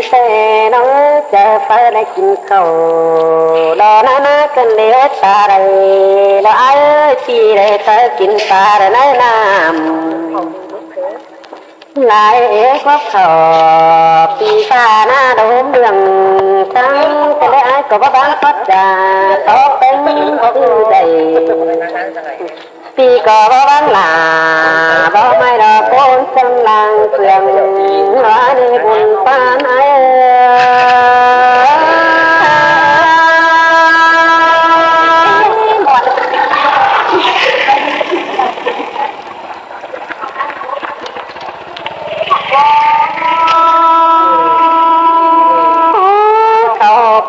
xe nó chờ phải lại chín khẩu lo na cần để ta đây lo ai ơi chi để ta chín ta để nói nam lại góp thọ pi pha na đốm đường trắng cái lẽ ai có bán phát trà to bánh tư đầy pi có bán là bao mai đó con sân làng phường hóa đi buồn phan ai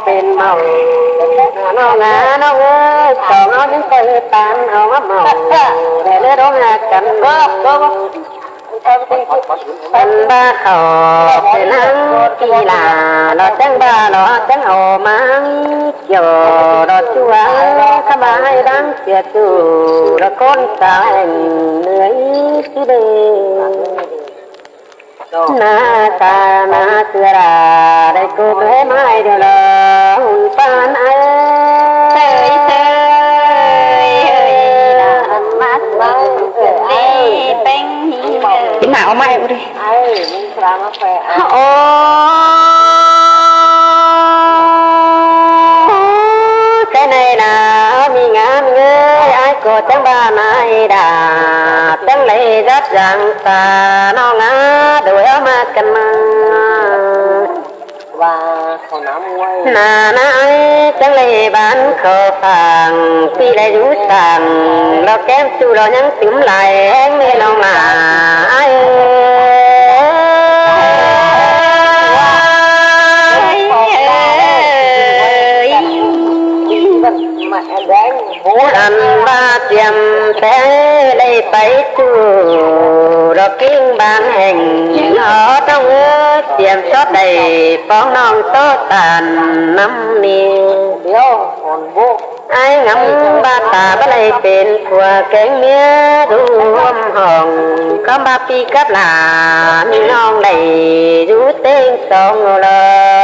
เป็นเมาน้องน้องสองเอาnhững cây tànเอามาเมาđể lấy đó ngà cắn phân ba khẩuเป็นนังกีฬาเราจังบ้าเราจังเอามังเกี่ยวเราชัวขบายดังเสียจูเราคนสายเหนื่อยที่เดินนาตานาเสือราได้กูได้ไม้เดียวละหุ่นปานเอ้ยมัดบังเอ้ยเป็นกินหนาวไหมกูดิเอ้ยมึงพามาแฝงโอ้แค่ไหนนะมีงานเงยไอ้ก็จังบ้านไอ้ดาจังเลยรับอย่างตาน้องโดยเอามากันมาว่าเขาน้ำไว้นาจังเลยบ้านเขาฟังพี่ได้รู้สั่งเราแก้มจูเรายังติ๋มไหลไม่น้องมาอันบาเตียมแท้ได้ไปจูเรากิ้งบางแห่งhọต้องเตรียมชดได้ป้องน้องโตตานน้ำเนียวไอ้งำบาตาบ่ได้เป็นผัวแกงเมียรวมห้องก็มาปีกับหลานน้องได้รู้เต็งสองเล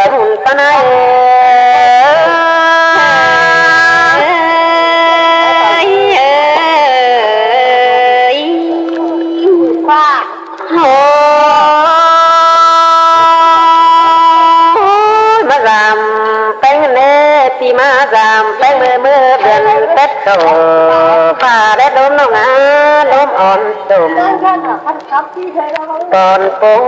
ยหุ่นปะนายปีมาจามแป้งมือเดือนเป็ดโตฟ้าแดดลมน้องลมอ่อนตุ่มตอนปุ้ง